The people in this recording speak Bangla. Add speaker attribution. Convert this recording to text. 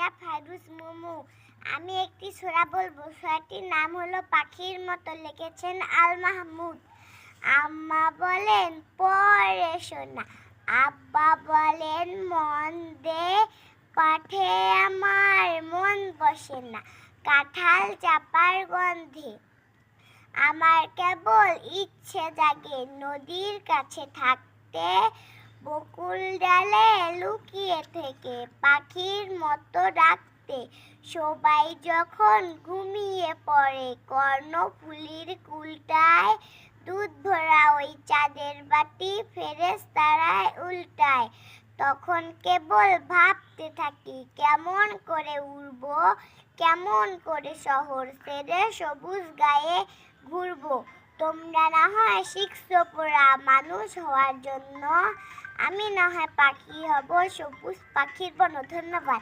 Speaker 1: মির্জা ফাইরুজ মুমু। আমি একটি সূরা বলবো। সূরাটির নাম হলো পাখির মতো, লিখেছেন আল মাহমুদ। আম্মা বলেন পড়ে শোনা, আব্বা বলেন মন দে, পাঠে আমার মন বসে না, কাঁঠাল চাপার গন্ধে। আমার কেবল ইচ্ছে জাগে নদীর কাছে থাকতে, বকুল ডালে লুকিয়ে থেকে পাখির মতো ডাকতে। সবাই যখন ঘুমিয়ে পড়ে কর্ণফুলীর কুলটায়, দুধ ভরা ওই চাঁদের বাটি ফেরেশতারায় উল্টায়। তখন কেবল ভাবতে থাকি কেমন করে উড়বো, কেমন করে শহর ছেড়ে সবুজ গায়ে ঘুরবো। তোমরা না হয় শিখছো পড়া মানুষ হওয়ার জন্য, আমি না হয় পাখি হব সবুজ পাখির বন। ধন্যবাদ।